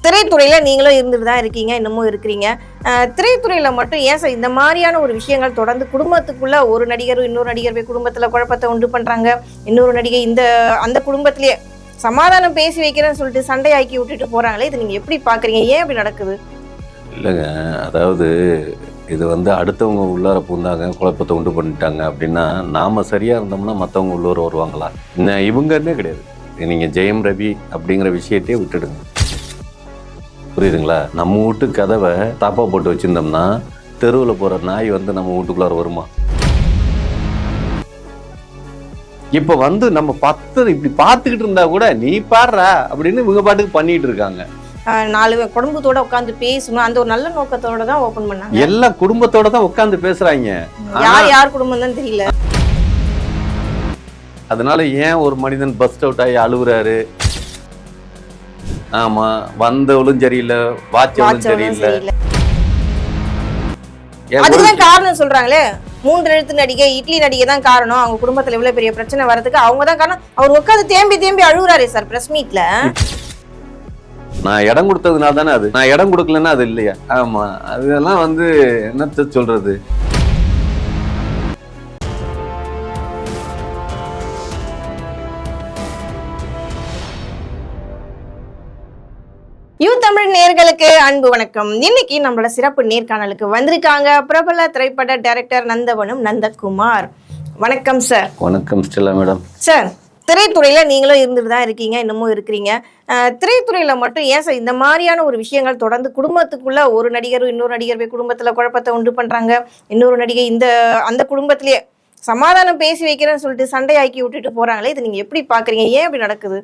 திரைத்துறையில நீங்களும் இருந்துட்டு தான் இருக்கீங்க, இன்னமும் இருக்கிறீங்க. திரைத்துறையில மட்டும் ஏன் சார் இந்த மாதிரியான ஒரு விஷயங்கள் தொடர்ந்து குடும்பத்துக்குள்ள ஒரு நடிகர் இன்னொரு நடிகர் போய் குடும்பத்துல குழப்பத்தை உண்டு பண்றாங்க, இன்னொரு நடிகை அந்த குடும்பத்திலேயே சமாதானம் பேசி வைக்கிறேன்னு சொல்லிட்டு சண்டையாக்கி விட்டுட்டு போறாங்களே, இது நீங்க எப்படி பாக்குறீங்க? ஏன் அப்படி நடக்குது? இல்லைங்க, அதாவது இது அடுத்தவங்க உள்ளார பூந்தாங்க குழப்பத்தை உண்டு பண்ணிட்டாங்க அப்படின்னா நாம சரியா இருந்தோம்னா மற்றவங்க உள்ளூர் வருவாங்களா? இவங்கன்னே கிடையாது. நீங்கள் ஜெயம் ரவி அப்படிங்கிற விஷயத்தையே விட்டுடுங்க, புரியுதுங்களா? நம்ம வீட்டு கதவை தாப்பா போட்டு வச்சுருந்தோம்னா தெருவில் போகிற நாய் நம்ம வீட்டுக்குள்ளார வருமா? இப்போ நம்ம இப்படி பார்த்துக்கிட்டு இருந்தா கூட நீ பாடுறா அப்படின்னு இவங்க பாட்டுக்கு பண்ணிட்டு இருக்காங்க. 4 குடும்பத்தோட உட்காந்து பேசணும், அந்த ஒரு நல்ல நோக்கத்தோட தான் ஓபன் பண்ணாங்க. எல்லா குடும்பத்தோட தான் உட்காந்து பேசுறாங்க. யார் குடும்பம் தான் தெரியல. அதனால ஏன் ஒரு மனிதன் பஸ்ட் அவுட் ஆகி அழுகுறாரு? ஆமா, வந்தவளும் சரியில்லை, வாட்சவளும் சரியில்லை. அதுக்குதான் காரணம் சொல்றாங்களே, 3 எழுத்து நடிகை இட்லி நடிகை தான் காரணம். அவங்க குடும்பத்துல இவ்வளவு பெரிய பிரச்சனை வரதுக்கு அவங்க தான் காரணம். அவர் உட்காந்து தேம்பி அழுகுறாரு சார் பிரஸ் மீட்ல. நான் இடம் கொடுத்ததுனால தானே அது. நான் இடம் கொடுக்கலன்னா அது இல்லையா? ஆமா, அதெல்லாம் என்னத்த சொல்றது? தமிழ் நேயர்களுக்கு அன்பு வணக்கம். இன்னைக்கு நம்மளோட சிறப்பு நேர்காணலுக்கு வந்திருக்காங்க பிரபல திரைப்பட டைரக்டர் நந்தவனம் நந்தகுமார். வணக்கம் சார். வணக்கம் ஸ்டெல்லா மேடம். சார், திரைத்துறையில நீங்களும் இருந்துட்டு தான் இருக்கீங்க, இன்னமும் இருக்கிறீங்க. திரைத்துறையில மட்டும் ஏன் சார் இந்த மாதிரியான ஒரு விஷயங்கள் தொடர்ந்து குடும்பத்துக்குள்ள ஒரு நடிகர் இன்னொரு நடிகர் போய் குடும்பத்துல குழப்பத்தை உண்டு பண்றாங்க, இன்னொரு நடிகை அந்த குடும்பத்திலேயே சமாதானம் பேசி வைக்கிறேன்னு சொல்லிட்டு சண்டையாக்கி விட்டுட்டு போறாங்களே, இது நீங்க எப்படி பாக்குறீங்க? ஏன் அப்படி நடக்குது?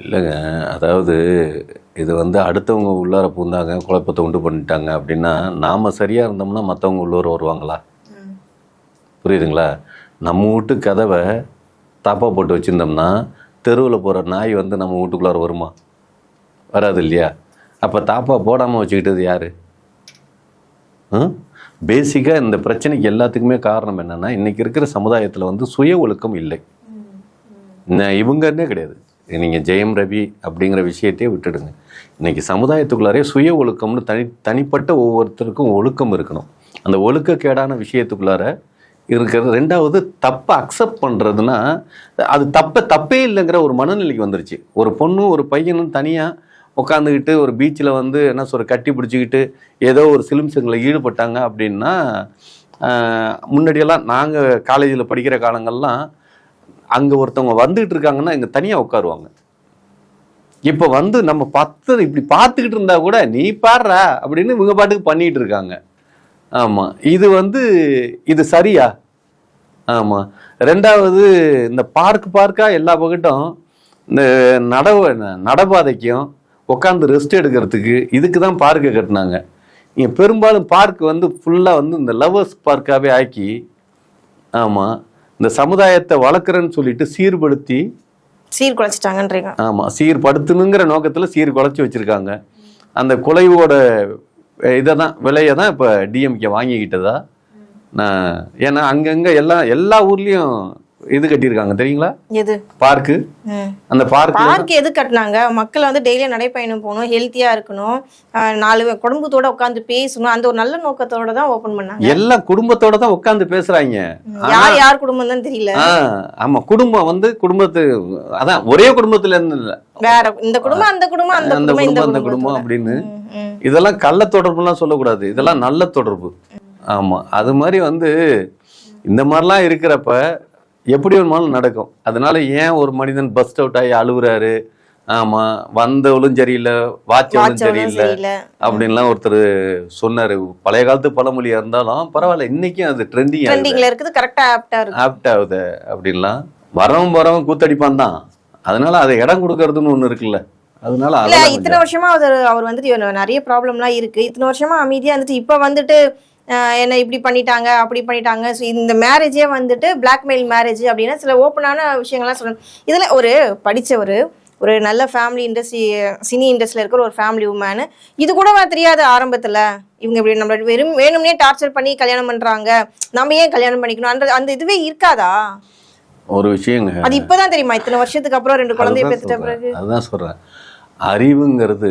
இல்லைங்க, அதாவது இது அடுத்தவங்க உள்ளார பூந்தாங்க குழப்பத்தை உண்டு பண்ணிட்டாங்க அப்படின்னா நாம சரியா இருந்தோம்னா மற்றவங்க உள்ளூர் வருவாங்களா? புரியுதுங்களா? நம்ம வீட்டு கதவை தாப்பா போட்டு வச்சுருந்தோம்னா தெருவில் போகிற நாய் நம்ம வீட்டுக்குள்ளார வருமா? வராது இல்லையா? அப்போ தாப்பா போடாமல் வச்சுக்கிட்டது யார்? பேசிக்காக இந்த பிரச்சனைக்கு எல்லாத்துக்குமே காரணம் என்னென்னா, இன்றைக்கி இருக்கிற சமுதாயத்தில் சுய ஒழுக்கம் இல்லை. இவங்கன்னே கிடையாது. நீங்கள் ஜெயம் ரவி அப்படிங்கிற விஷயத்தையே விட்டுடுங்க. இன்றைக்கி சமுதாயத்துக்குள்ளாரே சுய ஒழுக்கம்னு தனிப்பட்ட ஒவ்வொருத்தருக்கும் ஒழுக்கம் இருக்கணும். அந்த ஒழுக்கக்கேடான விஷயத்துக்குள்ளார இருக்கிறது. 2வது, தப்பை அக்செப்ட் பண்ணுறதுன்னா அது தப்பே இல்லைங்கிற ஒரு மனநிலைக்கு வந்துருச்சு. ஒரு பொண்ணும் ஒரு பையனும் தனியாக உட்காந்துக்கிட்டு ஒரு பீச்சில் என்ன சொல்ற கட்டி பிடிச்சிக்கிட்டு ஏதோ ஒரு சிலிம்சங்களில் ஈடுபட்டாங்க அப்படின்னா, முன்னாடியெல்லாம் நாங்கள் காலேஜில் படிக்கிற காலங்கள்லாம் அங்கே ஒருத்தவங்க வந்துகிட்டு இருக்காங்கன்னா இங்கே தனியாக உட்காருவாங்க. இப்போ நம்ம இப்படி பார்த்துக்கிட்டு இருந்தா கூட நீ பாடுறா அப்படின்னு இவங்க பாட்டுக்கு பண்ணிகிட்டு இருக்காங்க. ஆமாம், இது சரியா? ஆமாம். 2வது, இந்த பார்க்கா எல்லா பக்கட்டும் இந்த நடபாதைக்கும் உட்காந்து ரெஸ்ட் எடுக்கிறதுக்கு இதுக்கு தான் பார்க்கை கட்டினாங்க. இங்கே பெரும்பாலும் பார்க் ஃபுல்லாக இந்த லவ்வர்ஸ் பார்க்காகவே ஆக்கி, ஆமாம், இந்த சமுதாயத்தை வளர்க்குறேன்னு சொல்லிட்டு சீர்குலைச்சிட்டாங்கன்றீங்க. ஆமாம், சீர்படுத்தணுங்கிற நோக்கத்தில் சீர்குலைச்சி வச்சுருக்காங்க. அந்த குலைவோட விலையை தான் இப்போ டிஎம்கே வாங்கிக்கிட்டதா? ஏன்னா அங்கங்கே எல்லா ஊர்லேயும் இது கட்டியிருக்காங்க தெரியுங்களா? எது? பார்க்கு. அந்த பார்க் எது கட்டினாங்க? மக்கள் டெய்லியும் நடைப்பயணம் போகணும், ஹெல்த்தியா இருக்கணும், 4 குடும்பத்தோட உட்காந்து பேசணும், அந்த ஒரு நல்ல நோக்கத்தோட தான் ஓபன் பண்ணாங்க. எல்லா குடும்பத்தோட தான் உட்காந்து பேசுறாங்க. யார் குடும்பம் தான் தெரியல. ஆமா, குடும்பம் குடும்பத்து அதான் ஒரே குடும்பத்துல இருந்து வேற இந்த குடும்பம் அந்த குடும்பம் அந்த குடும்பம் அப்படின்னு. இதெல்லாம் கள்ள தொடர்புலாம் சொல்லக்கூடாது, இதெல்லாம் நல்ல தொடர்பு. ஆமா, அது மாதிரி இந்த மாதிரிலாம் இருக்கிறப்ப எப்படி வேணுமாலும் நடக்கும். அதனால ஏன் ஒரு மனிதன் பஸ்ட் அவுட் ஆகி அழுகுறாரு? ஆமா, வந்தவளும் சரியில்லை, வாட்சவளும் சரியில்லை அப்படின்லாம் ஒருத்தர் சொன்னாரு. பழைய காலத்து பழமொழியா இருந்தாலும் பரவாயில்ல, இன்னைக்கும் அது ட்ரெண்டிங்ல இருக்குது, கரெக்டா ஆப்ட் ஆகுது அப்படின்லாம். வரவன் கூத்தடிப்பான் தான். அதனால அதை இடம் கொடுக்கறதுன்னு ஒண்ணு இருக்குல்ல. அதனால இத்தனை வருஷமா அவர் நிறைய ப்ராப்ளம்லாம் இருக்கு. இத்தனை வருஷமா அமைதியா இப்ப என்ன இப்படி பண்ணிட்டாங்க அப்படி பண்ணிட்டாங்க. ஸோ இந்த மேரேஜே பிளாக்மெயில் மேரேஜ் அப்படின்னா சில ஓப்பனான விஷயங்கள்லாம் சொல்லணும். இதில் ஒரு படித்தவர், ஒரு நல்ல ஃபேமிலி சினி இண்டஸ்ட்ரியில் இருக்கிற ஒரு ஃபேமிலி உமேனு, இது கூட தெரியாது ஆரம்பத்தில். இவங்க இப்படி நம்மளோட வேணும்னே டார்ச்சர் பண்ணி கல்யாணம் பண்ணுறாங்க, நம்ம ஏன் கல்யாணம் பண்ணிக்கணும் அந்த இதுவே இருக்காதா? ஒரு விஷயங்க, அது இப்போதான் தெரியுமா? இத்தனை வருஷத்துக்கு அப்புறம் 2 குழந்தைய பெற்றுட்ட பிறகு. அதுதான் சொல்கிறேன். அறிவுங்கிறது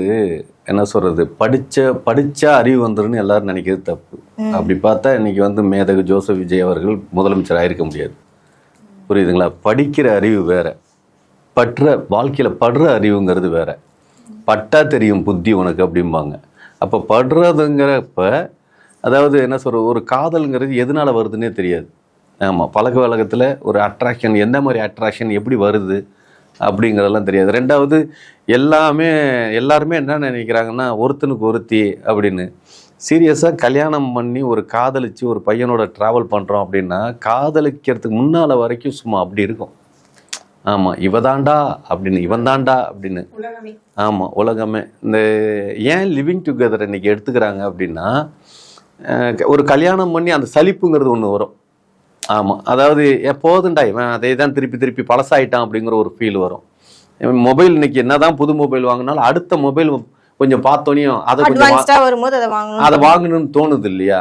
என்ன சொல்றது, படிச்சா அறிவு வந்துருன்னு எல்லாரும் நினைக்கிறது தப்பு. அப்படி பார்த்தா இன்னைக்கு வந்து மேதகு ஜோசப் விஜய் அவர்கள் முதலமைச்சர் ஆயிருக்க முடியாது. புரியுதுங்களா? படிக்கிற அறிவு வேற, வாழ்க்கையில படுற அறிவுங்கிறது வேற. பட்டா தெரியும் புத்தி உனக்கு அப்படிம்பாங்க. அப்போ படுறதுங்கிறப்ப அதாவது என்ன சொல்ற, ஒரு காதல்ங்கிறது எதனால வருதுன்னே தெரியாது. ஆமாம், பழக்க வழக்கத்தில் ஒரு அட்ராக்ஷன், எந்த மாதிரி அட்ராக்ஷன் எப்படி வருது அப்படிங்கிறதெல்லாம் தெரியாது. ரெண்டாவது எல்லாருமே என்ன நினைக்கிறாங்கன்னா ஒருத்தனுக்கு ஒருத்தி அப்படின்னு. சீரியஸாக கல்யாணம் பண்ணி ஒரு காதலிச்சு ஒரு பையனோட ட்ராவல் பண்ணுறோம் அப்படின்னா காதலிக்கிறதுக்கு முன்னால் வரைக்கும் சும்மா அப்படி இருக்கும். ஆமாம், இவதாண்டா அப்படின்னு, இவன் தாண்டா அப்படின்னு. ஆமாம், உலகமே. இந்த ஏன் லிவிங் டுகெதர் இன்னைக்கு எடுத்துக்கிறாங்க அப்படின்னா, ஒரு கல்யாணம் பண்ணி அந்த சலிப்புங்கிறது ஒன்று வரும். ஆமாம், அதாவது எப்போதுண்டா இவன் அதே தான் திருப்பி பழசாயிட்டான் அப்படிங்கிற ஒரு ஃபீல் வரும். மொபைல் இன்னைக்கு என்னதான் புது மொபைல் வாங்கினாலும் அடுத்த மொபைல் கொஞ்சம் பார்த்தோனையும் அதை வாங்கணும்னு தோணுது இல்லையா?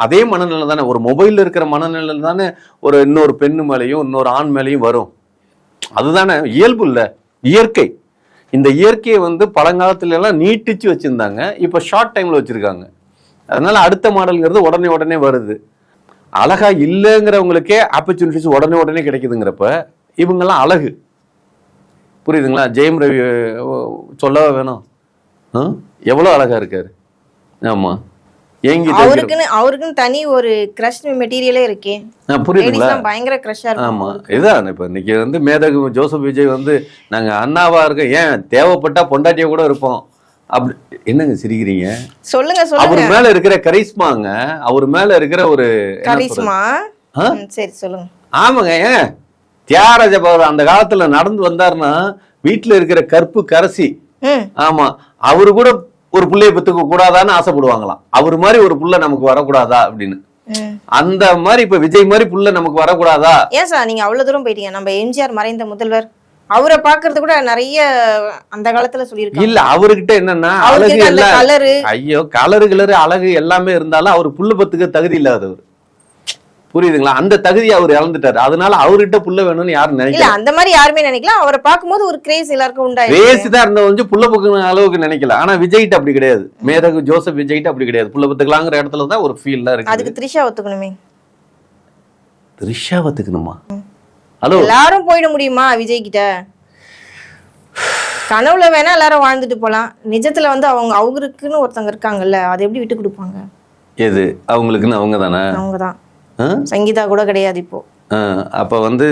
அதே மனநிலை தானே ஒரு மொபைலில் இருக்கிற மனநிலை தானே ஒரு இன்னொரு பெண்ணு மேலேயும் இன்னொரு ஆண் மேலேயும் வரும். அதுதானே இயல்பு இல்லை, இயற்கை. இந்த இயற்கையை வந்து பழங்காலத்துல எல்லாம் நீட்டிச்சு வச்சிருந்தாங்க, இப்போ ஷார்ட் டைம்ல வச்சிருக்காங்க. அதனால அடுத்த மாடல்ங்கிறது உடனே வருது. அழகா இல்லைங்கிறவங்களுக்கே ஆப்பர்ச்சுனிட்டிஸ் உடனே கிடைக்குதுங்கிறப்ப இவங்கெல்லாம் அழகு. புரியுதுங்களா? ஜெயம் ரவி சொல்லவா வேணும், எவ்வளோ அழகா இருக்காரு. ஆமா, அவருக்குன்னு தனி ஒரு கிரஷ் மெட்டீரியலே இருக்கே. புரியுதுங்களா? பயங்கர கிரஷா இருக்கு. ஆமா, இதான் இப்ப இன்னைக்கு வந்து மேதகு ஜோசப் விஜய் வந்து நாங்க அண்ணாவா இருக்க, ஏன் தேவைப்பட்டா பொண்டாட்டிய கூட இருப்போம் அப்படி. என்னங்க சிரிக்கிறீங்க? சொல்லுங்க. அவர் மேல இருக்கிற கரிஸ்மாங்க, அவர் மேல இருக்கிற ஒரு கரிஸ்மா. சரி சொல்லுங்க. ஆமாங்க, ஏன் தியாகராஜ பகவான் அந்த காலத்துல நடந்து வந்தாருன்னா வீட்டுல இருக்கிற கற்பு கரசி, ஆமா, அவரு கூட ஒரு புள்ளைய பெத்துக்க கூடாதான்னு ஆசைப்படுவாங்களாம். அவர் மாதிரி ஒரு புள்ள நமக்கு வரக்கூடாதா அப்படின்னு. அந்த மாதிரி இப்ப விஜய் மாதிரி புள்ள நமக்கு வரக்கூடாதா? ஏன் சார் நீங்க அவ்வளவு தூரம் போயிட்டீங்க? நம்ம எம்ஜிஆர் மறைந்த முதல்வர், அவரை பாக்குறது கூட நிறைய அந்த காலத்துல சொல்லியிருக்காங்க. இல்ல, அவர்கிட்ட என்னன்னா அழகு எல்லாம், ஐயோ கலரு அழகு எல்லாமே இருந்தாலும் அவர் புள்ள பத்துக்க தகுதி இல்லாதவர். புரியுதுங்களா? அந்த தகுதியை அவர் இழந்துட்டாரு. அதனால அவர்கிட்ட புள்ள வேணும்னு யாரும் நினைக்கல. அந்த மாதிரி யாருமே நினைக்கல. அவரை பார்க்கும்போது ஒரு கிரேஸ் எல்லாருக்கும் உண்டாயிருக்கு. கிரேஸ் தான் இருந்த வந்து புள்ள பத்துக்கிற அளவுக்கு நினைக்கல. ஆனா விஜய்கிட்ட அப்படி கிடையாது. மேதகு ஜோசப் விஜய்கிட்ட அப்படி கிடையாது. புள்ள பத்துக்கலாங்கிற இடத்துல தான் ஒரு ஃபீல் இருக்கு. அதுக்கு த்ரிஷா ஒத்துக்கணுமே. த்ரிஷா ஒத்துக்கணுமா? ஹலோ, எல்லாரும் போயிட முடியுமா விஜய் கிட்ட? கனவுல வேணா எல்லாரும் வாழ்ந்துட்டு போலாம். நிஜத்துல வந்து அவங்களுக்குன்னு ஒருத்தவங்க இருக்காங்கல்ல, அதை எப்படி விட்டு கொடுப்பாங்க? எது அவங்களுக்குன்னு? அவங்க தானே, அவங்க தான். சங்கீதா கூட கிடையாது இப்போ. அப்ப வந்து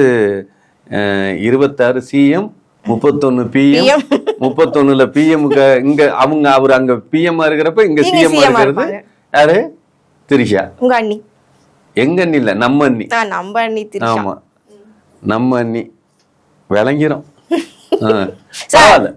26 சிஎம் 31 பிஎம் 31ல பிஎம் இங்க அவங்க அவர் அங்க பிஎம் இருக்கிறப்ப இங்க சிஎம் இருக்கிறது யாரு? திரிஷா. உங்க அண்ணி. எங்க அண்ணி இல்ல, நம்ம அண்ணி. நம்ம அண்ணி திரிஷா. ஆமா, நம்ம அண்ணி விளங்கிறோம்.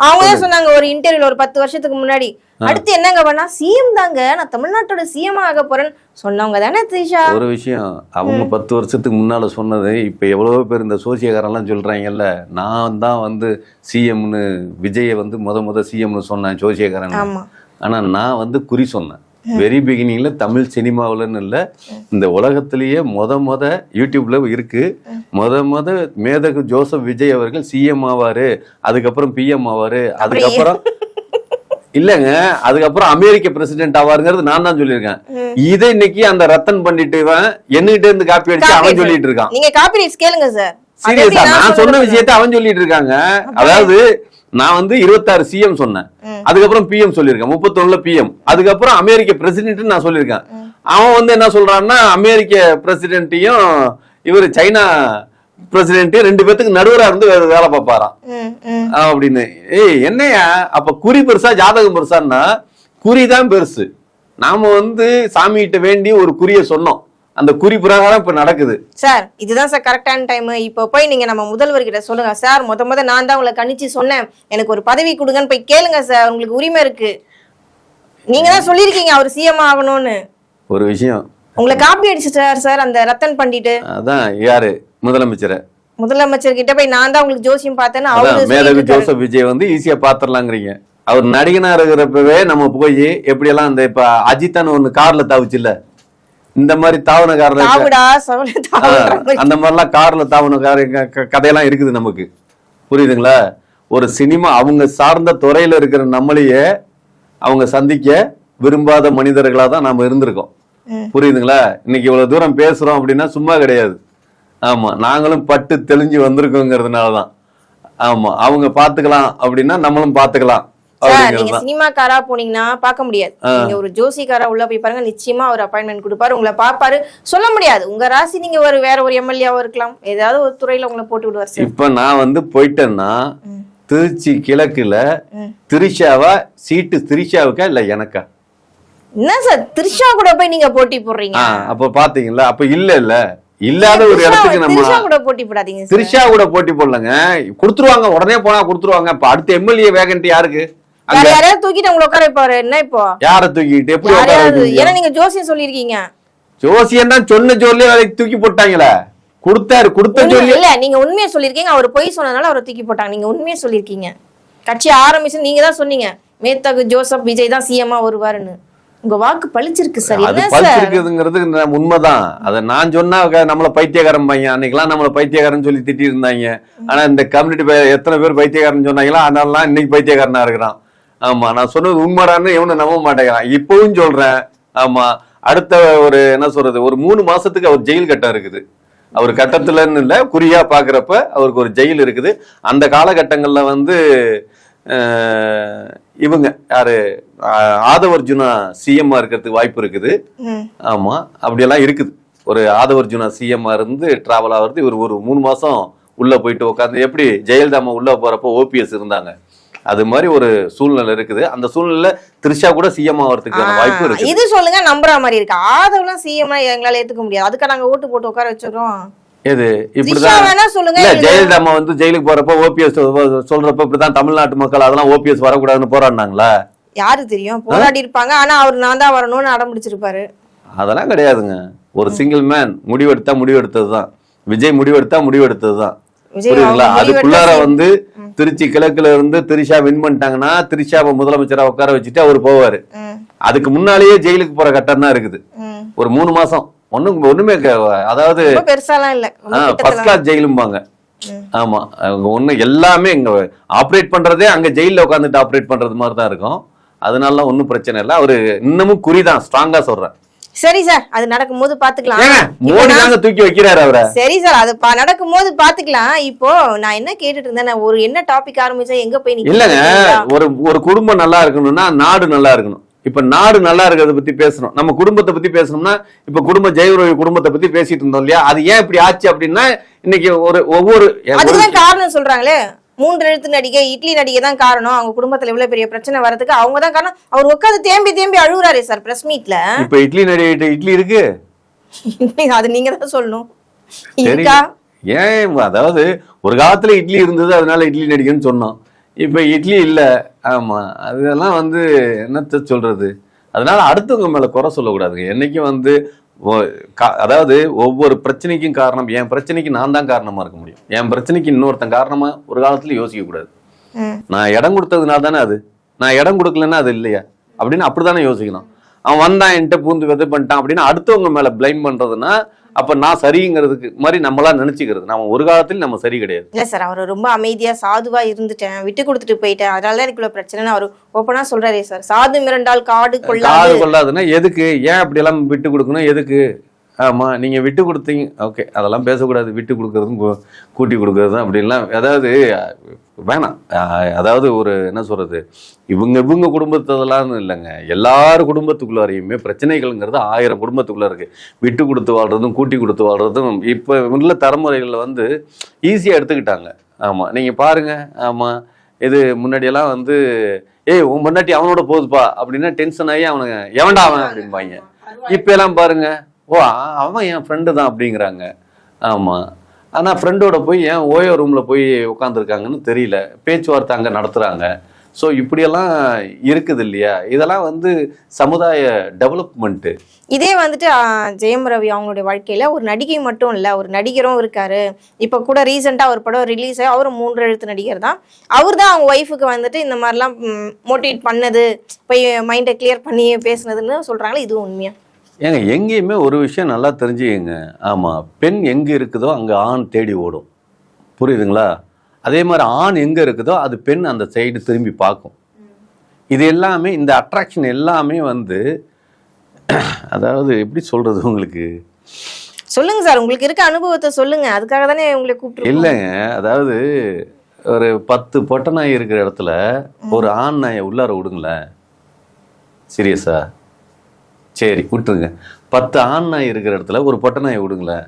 அவங்க தான் சொன்னாங்க ஒரு இன்டர்வியூல ஒரு 10 வருஷத்துக்கு முன்னாடி, அடுத்து என்னங்க பண்ணா சிஎம் தாங்க, நான் தமிழ்நாட்டோட சிஎம் ஆக போறேன்னு சொன்னவங்க தானே திரிஷா. ஒரு விஷயம், அவங்க 10 வருஷத்துக்கு முன்னால சொன்னது இப்ப எவ்வளவோ பேர் இந்த சோசியக்காரெல்லாம் சொல்றாங்கல்ல, நான் தான் வந்து சிஎம்னு விஜய வந்து முத சிஎம்னு சொன்னேன் சோசியக்காரன். ஆனா நான் வந்து குறி சொன்னேன். வெரி பிகினிங்ல தமிழ் சினிமாவிலன்னு இல்லை, இந்த உலகத்திலேயே முத யூடியூப்ல இருக்கு. முத மேதகு ஜோசப் விஜய் அவர்கள் சிஎம் ஆவாரு, அதுக்கப்புறம் பிஎம் ஆவாரு, அதுக்கப்புறம் இல்லங்க அதுக்கப்புறம் அமெரிக்க பிரசிடென்ட் ஆவாருங்கிறது நான் தான் சொல்லியிருக்கேன். இதை இன்னைக்கு அந்த ரத்தன் பண்ணிட்டு என்கிட்ட இருந்து காப்பி அடிச்சு அவன் சொல்லிட்டு இருக்கான். நீங்க காப்பி ரைட்ஸ் கேளுங்க சார். சீரியஸா நான் சொன்ன விஷயத்தை அவன் சொல்லிட்டு இருக்காங்க. அதாவது நான் வந்து 26 சிஎம் சொன்னேன், அதுக்கப்புறம் பிஎம் சொல்லியிருக்கேன், 31ல பிஎம், அதுக்கப்புறம் அமெரிக்க பிரசிடென்ட் நான் சொல்லியிருக்கேன். அவன் வந்து என்ன சொல்றான்னா அமெரிக்க பிரசிடென்ட்டையும் இவர் சைனா பிரசிடென்ட் 2 பேத்துக்கு நடுவரா இருந்து வேலை பார்ப்பாராம் அப்படின்னு. என்னையா அப்ப குறி பெருசா ஜாதகம் பெருசான்னா? குறிதான் பெருசு. நாம வந்து சாமி கிட்ட வேண்டி ஒரு குறிய சொன்னோம், அந்த குறி பிரகாரம் இப்ப நடக்குது. சார் இதுதான் சார் கரெக்டான டைம். இப்ப போய் நீங்க நம்ம முதல்வர்கிட்ட சொல்லுங்க, சார் முத நான் தான் உங்களை கணிச்சு சொன்னேன், எனக்கு ஒரு பதவி கொடுங்கன்னு போய் கேளுங்க சார், உங்களுக்கு உரிமை இருக்கு. நீங்க தான் சொல்லிருக்கீங்க அவர் சிஎம் ஆகணும்னு. ஒரு விஷயம், உங்களை காப்பி அடிச்சுட்டார் சார் அந்த ரத்தன் பண்டிட்டு. அதான் யாரு? முதலமைச்சர் கிட்ட போய் நான் தான் உங்களுக்கு ஜோசியம் பார்த்தேன்னு அவரு மேதகு ஜோசப் விஜய் வந்து ஈஸியா பாத்திரலாங்கிறீங்க. அவர் நடிகனா இருக்கிறப்பவே நம்ம போய் எப்படி எல்லாம் இந்த இப்ப அஜித்தான் ஒண்ணு கார்ல தாவுச்சுல்ல, இந்த மாதிரி தாவன காரணம் அந்த மாதிரிலாம் கார்ல தாவன கதையெல்லாம் இருக்குது நமக்கு. புரியுதுங்களா? ஒரு சினிமா அவங்க சார்ந்த துறையில இருக்கிற நம்மளையே அவங்க சந்திக்க விரும்பாத மனிதர்களா தான் நாம இருந்திருக்கோம். புரியுதுங்களா? இன்னைக்கு இவ்வளவு தூரம் பேசுறோம் அப்படின்னா சும்மா கிடையாது. ஆமா, நாங்களும் பட்டு தெளிஞ்சு வந்திருக்கோங்கிறதுனாலதான். ஆமா, அவங்க பாத்துக்கலாம் அப்படின்னா நம்மளும் பாத்துக்கலாம். நீங்க சினிமாக்காரா போனீங்கன்னா பார்க்க முடியாது. நீங்க ஒரு ஜோசிக்காரா உள்ள போய் பாருங்க, நிச்சயமா ஒரு அப்பாயின்மெண்ட் கொடுப்பாரு, உங்களை பாப்பாரு. சொல்ல முடியாது உங்க ராசி, நீங்க வேற ஒரு எம்எல்ஏவா இருக்கலாம், ஏதாவது ஒரு துறையில உங்களை போட்டு விடுவார். இப்ப நான் போயிட்டேன்னா திருச்சி கிழக்குல திரிஷாவா சீட்டு திரிஷாவுக்கா இல்ல எனக்கா? என்ன சார் திரிஷா கூட போய் நீங்க போட்டி போடுறீங்க? அப்ப பாத்தீங்களா? அப்ப இல்ல இல்லாத ஒரு இடத்துக்கு நம்ம திரிஷா கூட போட்டி போடாதீங்க. திரிஷா கூட போட்டி போடலங்க, குடுத்துருவாங்க, உடனே போனா குடுத்துருவாங்க. இப்ப அடுத்த எம்எல்ஏ வேகன்ட் யாருக்கு? யாரையாவது தூக்கிட்டு உங்களை உட்கார வைப்பாரு. என்ன இப்போ யார தூக்கிட்டு எப்படி உட்கார வைப்பீங்க? ஏன்னா நீங்க ஜோசியம் சொல்லிருக்கீங்க. ஜோசியம் தான் சொன்ன ஜோலியே வேலைக்கு தூக்கி போட்டாங்களே. கொடுத்த ஜோலி இல்ல, நீங்க உண்மையை சொல்லிருக்கீங்க. அவர் பொய் சொன்னதுனால அவரை தூக்கி போட்டாங்க. நீங்க உண்மையை சொல்லிருக்கீங்க. கட்சி ஆரம்பிச்சு நீங்க தான் சொன்னீங்க மேத்தகு ஜோசப் விஜய் தான் சிஎம்மா வருவாருன்னு. உங்க வாக்கு பழிச்சிருக்கு சார். அது பழிச்சிருக்குதுங்கிறது உண்மைதான். அத நான் சொன்னா நம்மள பைத்தியக்காரன் பையன், அன்னைக்கெல்லாம் நம்மள பைத்தியக்காரன் சொல்லி திட்டி இருந்தாங்க. ஆனா இந்த கம்யூனிட்டி எத்தனை பேர் பைத்தியக்காரன் சொன்னாங்களா, அதனால இன்னைக்கு பைத்தியக்காரனா இருக்கிறான். ஆமா, நான் சொன்னது உண்மைடான்னு எவனும் நம்ப மாட்டேங்கிறான். இப்பவும் சொல்றேன். ஆமா, அடுத்த ஒரு என்ன சொல்றது, ஒரு 3 மாசத்துக்கு அவர் ஜெயில் கட்டம் இருக்குது. அவர் கட்டத்துலன்னு இல்ல, குறியா பாக்குறப்ப அவருக்கு ஒரு ஜெயில் இருக்குது. அந்த காலகட்டங்கள்ல இவங்க யாரு ஆதவர்ஜுனா சிஎம்மா இருக்கிறதுக்கு வாய்ப்பு இருக்குது. ஆமா, அப்படியெல்லாம் இருக்குது. ஒரு ஆதவர்ஜுனா சிஎம்மா இருந்து டிராவல் ஆகுறது. இவர் ஒரு 3 மாசம் உள்ள போயிட்டு உட்காந்து, எப்படி ஜெயலலிதா உள்ள போறப்போ ஓபிஎஸ் இருந்தாங்க, அது மாதிரி ஒரு சூழ்நிலை இருக்குது. அந்த சூழ்நிலை திரிஷா கூட சிஎம் ஆகிறதுக்கு வாய்ப்பு இருக்கு. இது சொல்லுங்க, நம்புற மாதிரி இருக்கு. ஆதவெல்லாம் சிஎம் எங்களால ஏத்துக்க முடியாது. அதுக்கு நாங்க ஓட்டு போட்டு உட்கார வச்சிருக்கோம். எது இப்படிதான் சொல்லுங்க. ஜெயலலிதா ஜெயிலுக்கு போறப்ப ஓபிஎஸ் சொல்றப்ப இப்படிதான் தமிழ்நாட்டு மக்கள் அதெல்லாம் ஓபிஎஸ் வரக்கூடாதுன்னு போராடினாங்களா? யாரு தெரியும், போராடி இருப்பாங்க. ஆனா அவர் நான் தான் வரணும்னு அடம் பிடிச்சிருப்பாரு. அதெல்லாம் கிடையாதுங்க. ஒரு சிங்கிள் மேன் முடிவெடுத்ததுதான். விஜய் முடிவெடுத்ததுதான். புரியுதுங்களா? அதுக்குள்ளார திருச்சி கிழக்குல இருந்து திரிஷா வின் பண்ணிட்டாங்கன்னா திரிஷாவை முதலமைச்சரா உட்கார வச்சுட்டு அவரு போவாரு. அதுக்கு முன்னாலேயே ஜெயிலுக்கு போற கட்டம் தான் இருக்குது. ஒரு 3 மாசம் ஒண்ணுமே அதாவது பெருசாலாம் இல்ல, ஃபர்ஸ்ட் கிளாஸ் ஜெயிலும்பாங்க. ஆமா, ஒண்ணு எல்லாமே இங்க ஆப்ரேட் பண்றதே அங்க ஜெயில உட்காந்துட்டு ஆப்ரேட் பண்றது மாதிரிதான் இருக்கும். அதனால ஒன்னும் பிரச்சனை இல்லை. அவரு இன்னமும் குறிதான், ஸ்ட்ராங்கா சொல்றேன். சரி சார், அது நடக்கும் போது பாத்துக்கலாம். மோடி தாங்க தூக்கி வைக்கிறாரு அவரை. சரி சார், அது நடக்கும் போது பாத்துக்கலாம். இப்போ நான் என்ன கேட்டுட்டு இருந்தேன், ஒரு என்ன டாபிக் ஆரம்பிச்சா எங்க போய் இல்லங்க, ஒரு குடும்பம் நல்லா இருக்கணும்னா நாடு நல்லா இருக்கணும். இப்ப நாடு நல்லா இருக்கிறத பத்தி பேசணும். நம்ம குடும்பத்தை பத்தி பேசணும்னா இப்ப ஜெயலலிதா குடும்பத்தை பத்தி பேசிட்டு இருந்தோம் இல்லையா? அது ஏன் இப்படி ஆச்சு அப்படின்னா இன்னைக்கு ஒவ்வொரு அதுதான் காரணம் சொல்றாங்களே. 3 எழுத்து நடிகை, இட்லி நடிகை தான் காரணம். அவங்க குடும்பத்துல இவ்வளவு பெரிய பிரச்சனை வரதுக்கு அவங்க தான் காரணம். அவர் உட்காந்து தேம்பி அழுகுறாரு சார் பிரஸ் மீட்ல. இப்ப இட்லி நடிகை இட்லி இருக்கு, அது நீங்க தான் சொல்லணும். ஏன் அதாவது ஒரு காலத்துல இட்லி இருந்தது, அதனால இட்லி நடிகைன்னு சொன்னோம். இப்ப இட்லி இல்ல. ஆமா, அதெல்லாம் என்னத்த சொல்றது. அதனால அடுத்தவங்க மேல குறை சொல்லக்கூடாதுங்க என்னைக்கும். அதாவது ஒவ்வொரு பிரச்சனைக்கும் காரணம், என் பிரச்சனைக்கு நான் தான் காரணமா இருக்க முடியும். என் பிரச்சனைக்கு இன்னொருத்தன் காரணமா ஒரு காலத்துல யோசிக்க கூடாது. நான் இடம் கொடுத்ததுனால தானே அது, நான் இடம் கொடுக்கலன்னா அது இல்லையா அப்படின்னு அப்படித்தானே யோசிக்கணும். அவன் வந்தான் என்கிட்ட பூந்து விதை பண்ணிட்டான் அப்படின்னு அடுத்தவங்க மேல பிளைம் பண்றதுன்னா அப்ப நான் சரிங்கிறதுக்கு மாதிரி நம்மளா நினைச்சுக்கிறது. நம்ம ஒரு காலத்துல நம்ம சரி கிடையாது. இல்ல சார், அவர் ரொம்ப அமைதியா சாதுவா இருந்துட்டேன், விட்டு கொடுத்துட்டு போயிட்டேன், அதனால எனக்கு இவ்வளவு பிரச்சனை அவர் ஓப்பனா சொல்றாரே சார். சாது மிரண்டால் காடு கொள்ளாதுன்னா எதுக்கு, ஏன் அப்படி எல்லாம் விட்டு கொடுக்கணும், எதுக்கு? ஆமா, நீங்க விட்டு கொடுத்தீங்க, ஓகே, அதெல்லாம் பேசக்கூடாது. விட்டு கொடுக்கறதும் கூட்டி கொடுக்கறதும் அப்படின்லாம் அதாவது வேணாம். அதாவது ஒரு என்ன சொல்றது, இவங்க குடும்பத்தெல்லாம் இல்லைங்க, எல்லாரும் குடும்பத்துக்குள்ளாரையுமே பிரச்சனைகள்ங்கிறது 1000 குடும்பத்துக்குள்ள இருக்கு. விட்டு கொடுத்து வாழ்றதும் கூட்டி கொடுத்து வாழ்றதும் இப்ப உள்ள தலைமுறைகள்ல ஈஸியா எடுத்துக்கிட்டாங்க. ஆமா, நீங்க பாருங்க. ஆமா, இது முன்னாடியெல்லாம் ஏய் உன் முன்னாடி அவனோட போகுதுப்பா அப்படின்னா டென்ஷன் ஆகி அவனுங்க எவன்டா அவன் அப்படின்பாங்க. இப்ப எல்லாம் பாருங்க, ஓ அவன் என் ஃப்ரெண்டு தான் அப்படிங்கிறாங்க. ஆமா, ஆனா ஃப்ரெண்டோட போய் ஏன் ஓயோ ரூம்ல போய் உட்காந்துருக்காங்கன்னு தெரியல, பேச்சுவார்த்தை அங்க நடத்துறாங்க. ஸோ இப்படியெல்லாம் இருக்குது இல்லையா? இதெல்லாம் சமுதாய டெவலப்மெண்ட்டு. இதே ஜெயம் ரவி அவங்களுடைய வாழ்க்கையில ஒரு நடிகை மட்டும் இல்ல, ஒரு நடிகரும் இருக்காரு. இப்ப கூட ரீசெண்டா ஒரு படம் ரிலீஸ் ஆகி அவரும் 3 எழுத்து நடிகர் தான். அவர் தான் அவங்க ஒய்ஃபுக்கு இந்த மாதிரிலாம் மோட்டிவேட் பண்ணது, போய் மைண்டை கிளியர் பண்ணி பேசுனதுன்னு சொல்றாங்களே, இதுவும் உண்மையா? ஏங்க, எங்கேயுமே ஒரு விஷயம் நல்லா தெரிஞ்சுக்கங்க. ஆமா, பெண் எங்க இருக்குதோ அங்க ஆண் தேடி ஓடும். புரியுதுங்களா? அதே மாதிரி ஆண் எங்க இருக்குதோ அது பெண் அந்த சைடு திரும்பி பார்க்கும். இது எல்லாமே இந்த அட்ராக்ஷன் எல்லாமே வந்து அதாவது எப்படி சொல்றது உங்களுக்கு, சொல்லுங்க சார், உங்களுக்கு இருக்க அனுபவத்தை சொல்லுங்க, அதுக்காக தானே உங்களை கூப்பிட்டு. இல்லைங்க, அதாவது ஒரு 10 பொட்டை நாய் இருக்கிற இடத்துல ஒரு ஆண் நாயை உள்ளார விடுங்களேன். சீரியஸா? சரி விட்டுருங்க. 10 ஆண் நாய் இருக்கிற இடத்துல ஒரு பொட்டை நாயை விடுங்களேன்.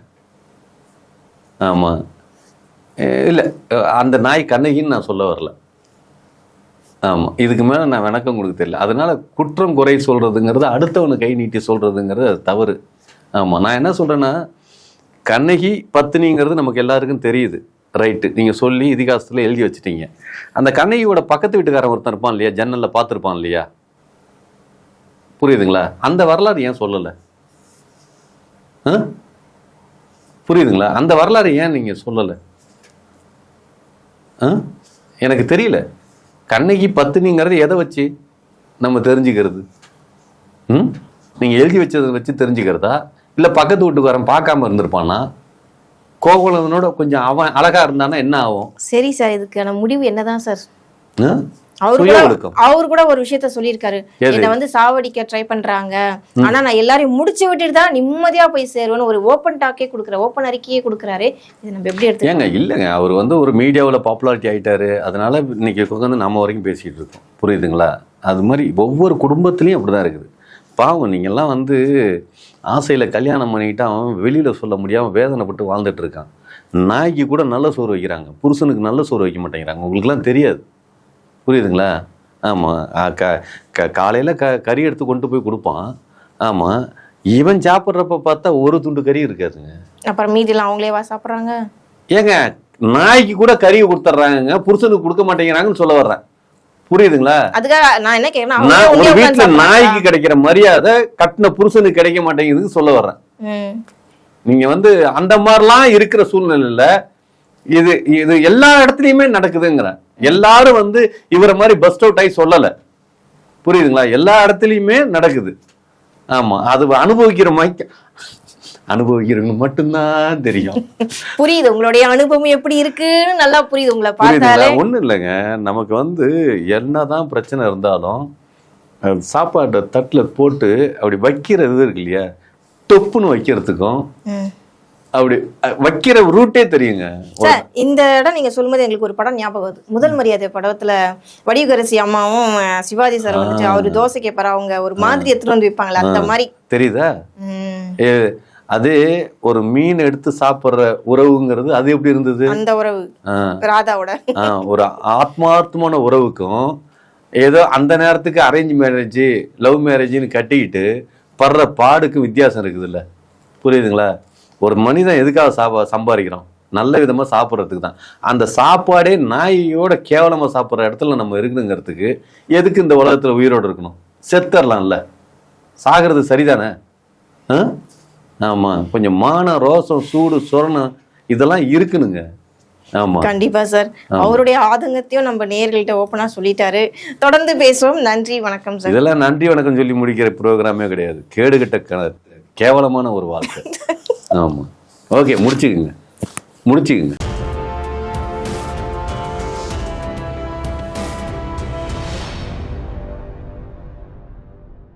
ஆமாம், இல்லை அந்த நாய் கண்ணகின்னு நான் சொல்ல வரல. ஆமாம், இதுக்கு மேலே நான் விளக்கம் கொடுக்க தெரியல. அதனால குற்றம் குறை சொல்கிறதுங்கிறது, அடுத்தவனை கை நீட்டி சொல்கிறதுங்கிறது அது தவறு. ஆமாம், நான் என்ன சொல்கிறேன்னா, கண்ணகி பத்தினிங்கிறது நமக்கு எல்லாருக்கும் தெரியுது, ரைட்டு. நீங்கள் சொல்லி இதிகாசத்தில் எழுதி வச்சுட்டீங்க. அந்த கண்ணகியோட பக்கத்து வீட்டுக்காரன் ஒருத்தன் இருப்பான் இல்லையா, ஜன்னலில் பார்த்துருப்பான் இல்லையா, புரியுதுங்களா? அந்த வரலாறு ஏன் சொல்லலை? புரியுதுங்களா? அந்த வரலாறு ஏன் நீங்கள் சொல்லலை? எனக்கு தெரியல. கண்ணகி பத்தினிங்கிறது எதை வச்சு நம்ம தெரிஞ்சுக்கிறது? நீங்கள் எழுதி வச்சதை வச்சு தெரிஞ்சுக்கிறதா, இல்லை பக்கத்து வீட்டுக்காரன் பார்க்காம இருந்திருப்பானா? கோகுலனோட கொஞ்சம் அவன் அழகா இருந்தானா என்ன ஆகும்? சரி சார், இதுக்கான முடிவு என்னதான் சார்? அவரு கூட ஒரு விஷயத்த சொல்லியிருக்காரு, என்ன வந்து சாவடிக்க ட்ரை பண்றாங்க, ஆனா நான் எல்லாரையும் முடிச்சு விட்டுட்டு தான் நிம்மதியா போய் சேருவேன்னு ஒரு ஓப்பன் டாக்கே கொடுக்குற, ஓப்பன் அறிக்கையே கொடுக்குறாரு. இது நம்ம எப்படி எடுத்து? ஏங்க இல்லைங்க, அவர் வந்து ஒரு மீடியாவில் பாப்புலாரிட்டி ஆயிட்டாரு, அதனால இன்னைக்கு உட்காந்து நம்ம வரைக்கும் பேசிட்டு இருக்கோம், புரியுதுங்களா? அது மாதிரி ஒவ்வொரு குடும்பத்திலையும் அப்படிதான் இருக்குது. பாவம், நீங்கள்லாம் வந்து ஆசையில் கல்யாணம் பண்ணிக்கிட்டு அவன் வெளியில் சொல்ல முடியாமல் வேதனைப்பட்டு வாழ்ந்துட்டு இருக்கான். நாய்க்கு கூட நல்ல சோறு வைக்கிறாங்க, புருஷனுக்கு நல்ல சோறு வைக்க மாட்டேங்கிறாங்க. உங்களுக்குலாம் தெரியாது, புரியுதுங்களா? ஆமாம், காலையில் கறி எடுத்து கொண்டு போய் கொடுப்பான். ஆமாம், இவன் சாப்பிட்றப்ப பார்த்தா ஒரு துண்டு கறி இருக்காதுங்க. அப்புறம் மீதிலாம் அவங்களேவா சாப்பிட்றாங்க? ஏங்க, நாய்க்கு கூட கறியை கொடுத்துட்றாங்க, புருஷனுக்கு கொடுக்க மாட்டேங்கிறாங்கன்னு சொல்ல வர்றேன், புரியுதுங்களா? அதுக்காக நான் என்ன கேட்கிறேன், ஒரு வீட்டுல நாய்க்கு கிடைக்கிற மரியாதை கட்டின புருஷனுக்கு கிடைக்க மாட்டேங்குதுன்னு சொல்ல வர்றேன். நீங்க வந்து அந்த மாதிரிலாம் இருக்கிற சூழ்நிலையில இது இது எல்லா இடத்துலயுமே நடக்குதுங்கிற. எல்லாரும் வந்து இவரை மாதிரி பஸ்ட் அவுட் ஆகி சொல்லல, புரியுதுங்களா? எல்லா இடத்துலயுமே நடக்குது. ஆமா, அது அனுபவிக்கிறவங்க மட்டும்தான் தெரியும். புரியுது, உங்களுடைய அனுபவம் எப்படி இருக்குன்னு நல்லா புரியுது. உங்களை பார்த்தாலே ஒண்ணும் இல்லைங்க, நமக்கு வந்து என்னதான் பிரச்சனை இருந்தாலும் சாப்பாடு தட்டுல போட்டு அப்படி வைக்கிறது இருக்கு இல்லையா, தொப்புன்னு வைக்கிறதுக்கும் அப்படி வைக்கிற ரூட்டே தெரியுங்க. சார், இந்த இடம் நீங்க சொல்லும்போது எங்களுக்கு ஒரு படம் ஞாபகம் வருது. முதல் மரியாதை படத்துல வடிவகரசி அம்மாவும் சிவாஜி சார் வந்துட்டு அவரு தோசை கேட்பாரு, அவங்க ஒரு மாதிரி எடுத்துட்டு வந்து வைப்பாங்களே, அந்த மாதிரி தெரியுதா? அது ஒரு மீன் எடுத்து சாப்பிடுற உறவுங்கிறது அது எப்படி இருந்தது? அந்த உறவு ராதாவோட ஒரு ஆத்மார்த்தமான உறவுக்கும் ஏதோ அந்த நேரத்துக்கு அரேஞ்ச் மேரேஜ் லவ் மேரேஜ்னு கட்டிக்கிட்டு படுற பாடுக்கும் வித்தியாசம் இருக்குது இல்ல, புரியுதுங்களா? ஒரு மனிதன் எதுக்காக சம்பாதிக்கிறோம்? நல்ல விதமா சாப்பிட்றதுக்கு தான். அந்த சாப்பாடே நாயோட கேவலமா சாப்பிட்ற இடத்துல நம்ம இருக்குதுங்கிறதுக்கு எதுக்கு இந்த உலகத்துல உயிரோடு இருக்கணும்? செத்தரலாம்ல, சாகிறது சரிதானே? ஆமா, கொஞ்சம் மான ரோசம் சூடு சொரணம் இதெல்லாம் இருக்குனுங்க. ஆமா, கண்டிப்பா சார். அவருடைய ஆதங்கத்தையும் நம்ம நேயர்கள்ட்ட ஓப்பனா சொல்லிட்டாரு. தொடர்ந்து பேசுவோம். நன்றி, வணக்கம் சார். இதெல்லாம் நன்றி வணக்கம் சொல்லி முடிக்கிற ப்ரோக்ராமே கிடையாது, கேடுகட்ட கேவலமான ஒரு வார்த்தை. ஆமா, ஓகே, முடிச்சுக்குங்க.